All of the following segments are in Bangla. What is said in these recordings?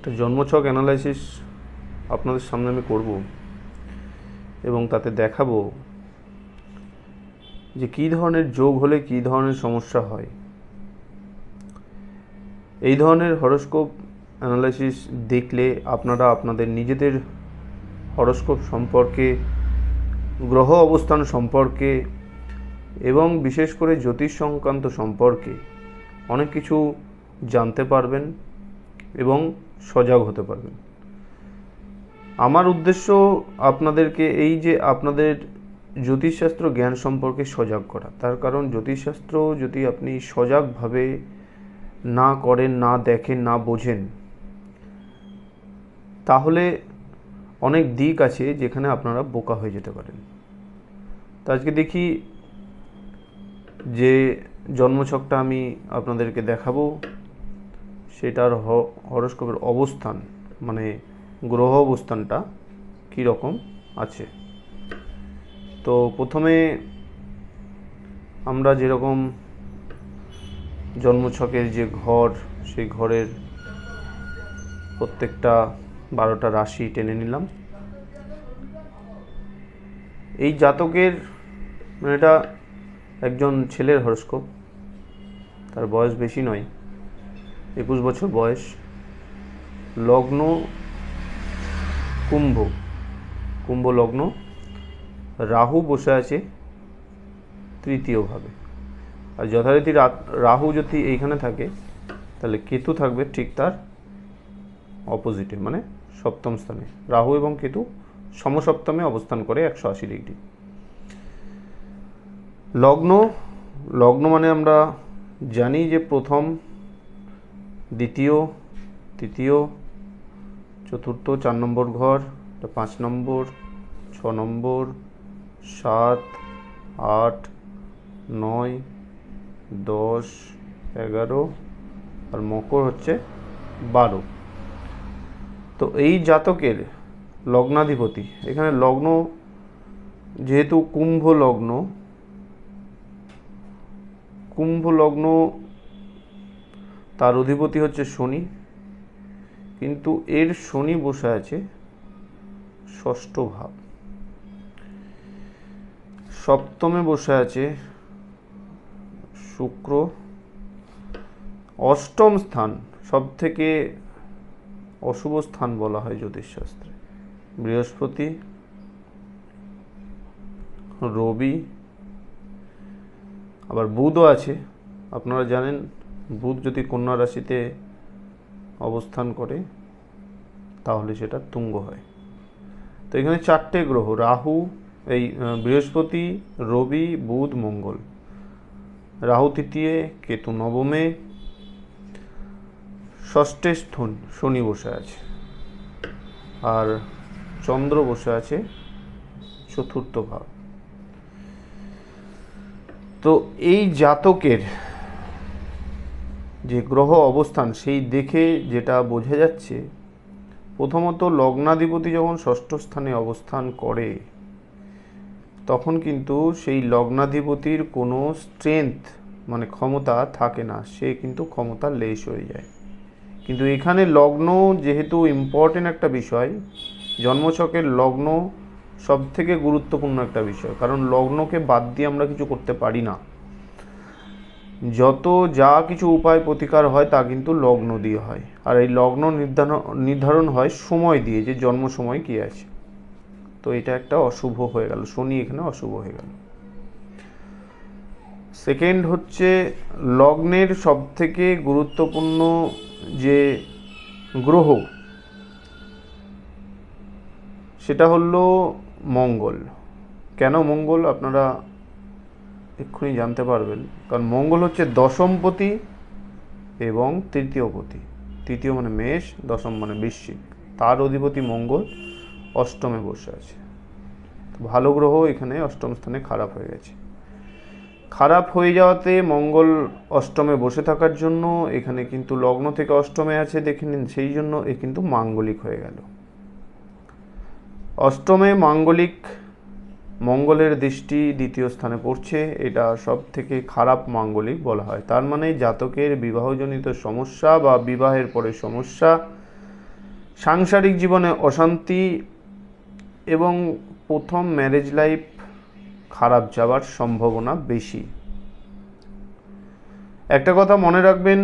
একটা জন্মছক অ্যানালাইসিস আপনাদের সামনে আমি করব এবং তাতে দেখাবো যে কী ধরনের যোগ হলে কী ধরনের সমস্যা হয়। এই ধরনের হরোস্কোপ অ্যানালাইসিস দেখলে আপনারা আপনাদের নিজেদের হরোস্কোপ সম্পর্কে, গ্রহ অবস্থান সম্পর্কে এবং বিশেষ করে জ্যোতিষ সংক্রান্ত সম্পর্কে অনেক কিছু জানতে পারবেন এবং সজাগ হতে পারবেন। আমার উদ্দেশ্য আপনাদেরকে এই যে আপনাদের জ্যোতিষশাস্ত্র জ্ঞান সম্পর্কে সজাগ করা। তার কারণ জ্যোতিষশাস্ত্র যদি আপনি সজাগভাবে না করেন, না দেখেন, না বোঝেন, তাহলে অনেক দিক আছে যেখানে আপনারা বোকা হয়ে যেতে পারেন। তো আজকে দেখি যে জন্মছকটা আমি আপনাদেরকে দেখাবো সেটার হরোস্কোপের অবস্থান, মানে গ্রহ অবস্থানটা কী রকম আছে। তো প্রথমে আমরা যেরকম জন্মছকের যে ঘর, সেই ঘরের প্রত্যেকটা 12টা রাশি টেনে নিলাম। এই জাতকের মানে এটা একজন ছেলের হরোস্কোপ, তার বয়স বেশি নয়, 21 বছর বয়স, লগ্ন কুম্ভ, কুম্ভ লগ্ন, রাহু বসে আছে তৃতীয়ভাবে। আর যথারীতি রাহু যদি এইখানে থাকে তাহলে কেতু থাকবে ঠিক তার অপোজিটে, মানে সপ্তম স্থানে। রাহু এবং কেতু সমসপ্তমে অবস্থান করে 180 ডিগ্রি। লগ্ন, লগ্ন মানে আমরা জানি যে প্রথম, দ্বিতীয়, তৃতীয়, চতুর্থ, 4 নম্বর ঘর, 5 নম্বর, 6 নম্বর, 7, 8, 9, 10, 11 আর মকর হচ্ছে 12। তো এই জাতকের লগ্নাধিপতি, এখানে লগ্ন যেহেতু কুম্ভ লগ্ন, কুম্ভ লগ্ন তার অধিপতি হচ্ছে শনি, কিন্তু এর শনি বসে আছে ষষ্ঠ ভাব। সপ্তমে বসে আছে শুক্র। অষ্টম স্থান সব থেকে অশুভ স্থান বলা হয় জ্যোতিষশাস্ত্রে। বৃহস্পতি, রবি, আবার বুধও আছে। আপনারা জানেন বুধ যদি কন্যা রাশিতে অবস্থান করে তাহলে সেটা তুঙ্গ হয়। তো এখানে 4টে গ্রহ, রাহু, এই বৃহস্পতি, রবি, বুধ, মঙ্গল। রাহু তৃতীয়ে, কেতু নবমে, ষষ্ঠে শনি বসে আছে, আর চন্দ্র বসে আছে চতুর্থ ভাব। তো এই জাতকের যে গ্রহ অবস্থান সেই দেখে যেটা বোঝা যাচ্ছে, প্রথমত লগ্নাধিপতি যখন ষষ্ঠ স্থানে অবস্থান করে তখন কিন্তু সেই লগ্নাধিপতির কোনো স্ট্রেংথ মানে ক্ষমতা থাকে না, সে কিন্তু ক্ষমতা লেশ হয়ে যায়। কিন্তু এখানে লগ্ন যেহেতু ইম্পর্টেন্ট একটা বিষয়, জন্মছকের লগ্ন সব থেকে গুরুত্বপূর্ণ একটা বিষয়, কারণ লগ্নকে বাদ দিয়ে আমরা কিছু করতে পারি না। যত যা কিছু উপায় প্রতিকার হয় তা কিন্তু লগ্ন দিয়ে হয়, আর এই লগ্ন নির্ধারণ হয় সময় দিয়ে, যে জন্ম সময় কী আছে। তো এটা একটা অশুভ হয়ে গেল, শনি এখানে অশুভ হয়ে গেল। সেকেন্ড হচ্ছে লগ্নের সবথেকে গুরুত্বপূর্ণ যে গ্রহ সেটা হলো মঙ্গল। কেন মঙ্গল আপনারা এক্ষুনি জানতে পারবেন, কারণ মঙ্গল হচ্ছে দশমপতি এবং তৃতীয়পতি। তৃতীয় মানে মেষ, দশম মানে বৃশ্চিক, তার অধিপতি মঙ্গল অষ্টমে বসে আছে। ভালো গ্রহ এখানে অষ্টম স্থানে খারাপ হয়ে গেছে। খারাপ হয়ে যাওয়াতে মঙ্গল অষ্টমে বসে থাকার জন্য এখানে কিন্তু লগ্ন থেকে অষ্টমে আছে দেখে নিন, সেই জন্য এ কিন্তু মাঙ্গলিক হয়ে গেল। অষ্টমে মাঙ্গলিক, মঙ্গলের দৃষ্টি দ্বিতীয় স্থানে পড়ছে, এটা সব থেকে খারাপ মাঙ্গলিক বলা হয়। তার মানে জাতকের বিবাহজনিত সমস্যা বা বিবাহের পরে সমস্যা সাংসারিক জীবনে অশান্তি এবং প্রথম ম্যারেজ লাইফ খারাপ যাওয়ার সম্ভাবনা বেশি। একটা কথা মনে রাখবেন,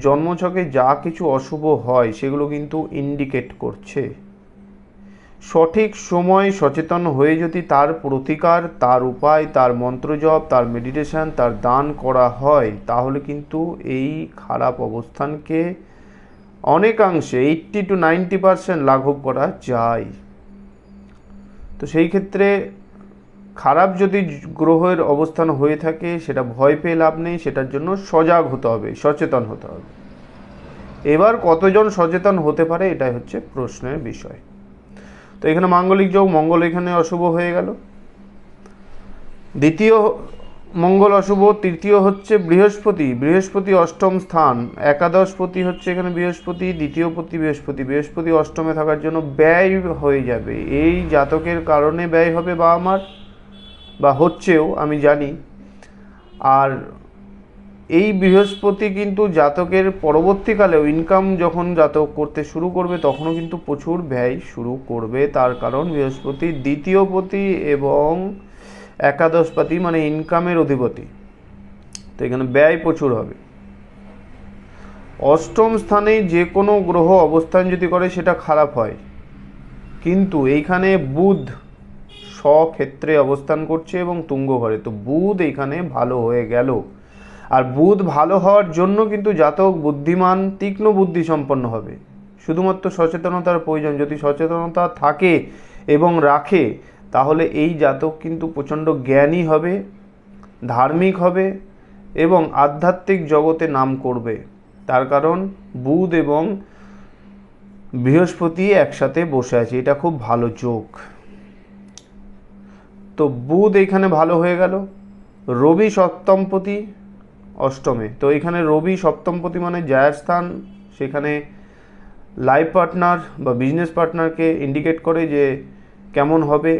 জন্মছকে যা কিছু অশুভ হয় সেগুলো কিন্তু ইন্ডিকেট করছে। সঠিক সময় সচেতন হয়ে যদি তার প্রতিকার, তার উপায়, তার মন্ত্রজপ, তার মেডিটেশন, তার দান করা হয়, তাহলে কিন্তু এই খারাপ অবস্থানকে অনেকাংশে 80 to 90% লাঘব করা যায়। তো সেই ক্ষেত্রে খারাপ যদি গ্রহের অবস্থান হয়ে থাকে সেটা ভয় পেয়ে লাভ নেই, সেটার জন্য সজাগ হতে হবে, সচেতন হতে হবে। এবার কতজন সচেতন হতে পারে এটাই হচ্ছে প্রশ্নের বিষয়। তো এখানে মাঙ্গলিক যোগ, মঙ্গল এখানে অশুভ হয়ে গেল, দ্বিতীয় মঙ্গল অশুভ। তৃতীয় হচ্ছে বৃহস্পতি, বৃহস্পতি অষ্টম স্থান, একাদশপতি হচ্ছে এখানে বৃহস্পতি, দ্বিতীয়পতি বৃহস্পতি, বৃহস্পতি অষ্টমে থাকার জন্য ব্যয় হয়ে যাবে। এই জাতকের কারণে ব্যয় হবে বা আমার বা হচ্ছেও আমি জানি। আর এই বৃহস্পতি কিন্তু জাতকের পরবর্তীকালেও ইনকাম যখন জাতক করতে শুরু করবে তখনও কিন্তু প্রচুর ব্যয় শুরু করবে। তার কারণ বৃহস্পতি দ্বিতীয়পতি এবং একাদশপতি, মানে ইনকামের অধিপতি। তো এখানে ব্যয় প্রচুর হবে। অষ্টম স্থানে যে কোনো গ্রহ অবস্থান যদি করে সেটা খারাপ হয়, কিন্তু এইখানে বুধ স্বক্ষেত্রে অবস্থান করছে এবং তুঙ্গ ঘরে, তো বুধ এইখানে ভালো হয়ে গেল। আর বুধ ভালো হওয়ার জন্য কিন্তু জাতক বুদ্ধিমান, তীক্ষ্ণ বুদ্ধি সম্পন্ন হবে। শুধুমাত্র সচেতনতার প্রয়োজন, যদি সচেতনতা থাকে এবং রাখে তাহলে এই জাতক কিন্তু প্রচণ্ড জ্ঞানী হবে, ধার্মিক হবে এবং আধ্যাত্মিক জগতে নাম করবে। তার কারণ বুধ এবং বৃহস্পতি একসাথে বসে আছে, এটা খুব ভালো যোগ। তো বুধ এখানে ভালো হয়ে গেল। রবি সপ্তমপতি অষ্টমে, তো এখানে রবি সপ্তমপতি মানে জায়ার স্থান, সেখানে লাইফ পার্টনার বা বিজনেস পার্টনারকে ইন্ডিকেট করে যে কেমন হবে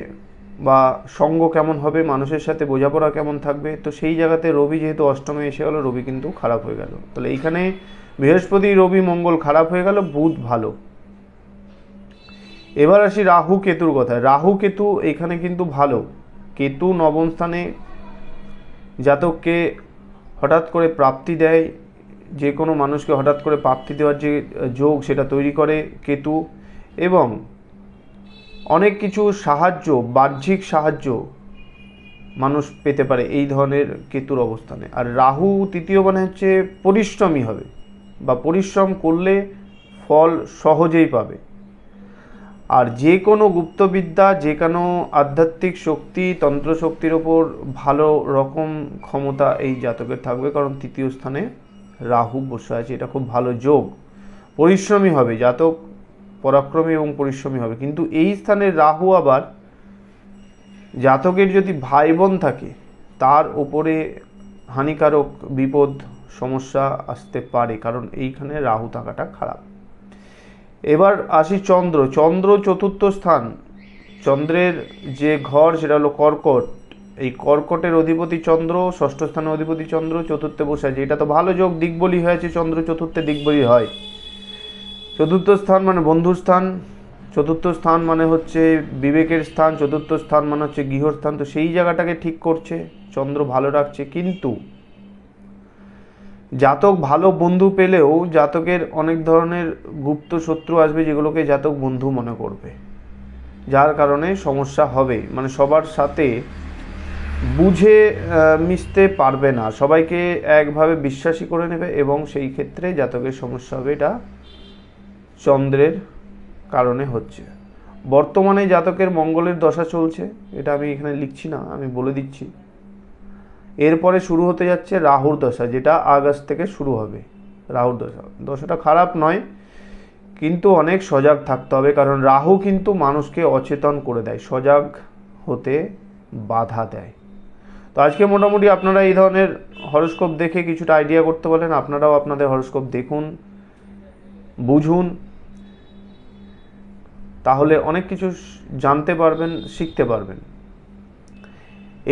বা সঙ্গ কেমন হবে, মানুষের সাথে বোঝাপড়া কেমন থাকবে। তো সেই জায়গাতে রবি যেহেতু অষ্টমে এসে গেল, রবি কিন্তু খারাপ হয়ে গেল। তাহলে এইখানে বৃহস্পতি, রবি, মঙ্গল খারাপ হয়ে গেল, বুধ ভালো। এবার আসি রাহু কেতুর কথায়। রাহু কেতু এখানে কিন্তু ভালো। কেতু নবম স্থানে জাতককে হঠাৎ করে প্রাপ্তি দেয়, যে কোনো মানুষকে হঠাৎ করে প্রাপ্তি দেওয়ার যে যোগ সেটা তৈরি করে কেতু, এবং অনেক কিছু সাহায্য, বাহ্যিক সাহায্য মানুষ পেতে পারে এই ধরনের কেতুর অবস্থানে। আর রাহু তৃতীয় মানে হচ্ছে পরিশ্রমী হবে, বা পরিশ্রম করলে ফল সহজেই পাবে। আর যে কোনো গুপ্তবিদ্যা, যে কোনো আধ্যাত্মিক শক্তি, তন্ত্রশক্তির ওপর ভালো রকম ক্ষমতা এই জাতকের থাকবে, কারণ তৃতীয় স্থানে রাহু বসে আছে, এটা খুব ভালো যোগ। পরিশ্রমী হবে জাতক, পরাক্রমী এবং পরিশ্রমী হবে। কিন্তু এই স্থানে রাহু আবার জাতকের যদি ভাই বোন থাকে তার ওপরে হানিকারক বিপদ সমস্যা আসতে পারে, কারণ এইখানে রাহু থাকাটা খারাপ। এবার আসি চন্দ্র। চন্দ্র চতুর্থ স্থান, চন্দ্রের যে ঘর সেটা হলো কর্কট। এই কর্কটের অধিপতি চন্দ্র, ষষ্ঠ স্থানের অধিপতি চন্দ্র চতুর্থে বসে আছে, এটা তো ভালো যোগ, দিকবলি হয়েছে। চন্দ্র চতুর্থে দিকবলি হয়। চতুর্থ স্থান মানে বন্ধুর স্থান, চতুর্থ স্থান মানে হচ্ছে বিবেকের স্থান, চতুর্থ স্থান মানে হচ্ছে গৃহস্থান। তো সেই জায়গাটাকে ঠিক করছে, চন্দ্র ভালো রাখছে। কিন্তু জাতক ভালো বন্ধু পেলেও জাতকের অনেক ধরনের গুপ্ত শত্রু আসবে, যেগুলোকে জাতক বন্ধু মনে করবে, যার কারণে সমস্যা হবে। মানে সবার সাথে বুঝে মিশতে পারবে না, সবাইকে একভাবে বিশ্বাসী করে নেবে এবং সেই ক্ষেত্রে জাতকের সমস্যা হবে। এটা চন্দ্রের কারণে হচ্ছে। বর্তমানে জাতকের মঙ্গলের দশা চলছে, এটা আমি এখানে লিখছি না, আমি বলে দিচ্ছি। এরপরে শুরু হতে যাচ্ছে রাহুর দশা, যেটা আগস্ট থেকে শুরু হবে। রাহুর দশা, দশাটা খারাপ নয়, কিন্তু অনেক সজাগ থাকতে হবে, কারণ রাহু কিন্তু মানুষকে অচেতন করে দেয়, সজাগ হতে বাধা দেয়। তো আজকে মোটামুটি আপনারা এই ধরনের হরোস্কোপ দেখে কিছুটা আইডিয়া করতে পারেন। আপনারাও আপনাদের হরোস্কোপ দেখুন, বুঝুন, তাহলে অনেক কিছু জানতে পারবেন, শিখতে পারবেন।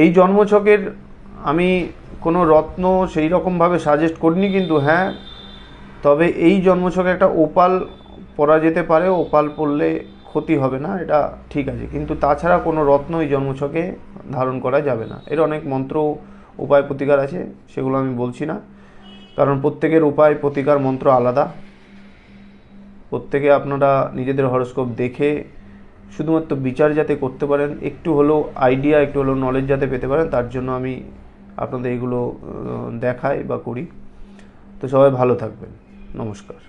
এই জন্মছকের আমি কোনো রত্ন সেই রকমভাবে সাজেস্ট করিনি, কিন্তু হ্যাঁ, তবে এই জন্মছকে একটা ওপাল পরা যেতে পারে, ওপাল পরলে ক্ষতি হবে না, এটা ঠিক আছে, কিন্তু তাছাড়া কোনো রত্ন এই জন্মছকে ধারণ করা যাবে না। এর অনেক মন্ত্র, উপায়, প্রতিকার আছে, সেগুলো আমি বলছি না, কারণ প্রত্যেকের উপায়, প্রতিকার, মন্ত্র আলাদা। প্রত্যেকে আপনারা নিজেদের হরোস্কোপ দেখে শুধুমাত্র বিচার যাতে করতে পারেন, একটু হলেও আইডিয়া, একটু হলেও নলেজ যাতে পেতে পারেন, তার জন্য আমি আপনাদের এগুলো দেখাই বা করি। তো সবাই ভালো থাকবেন, নমস্কার।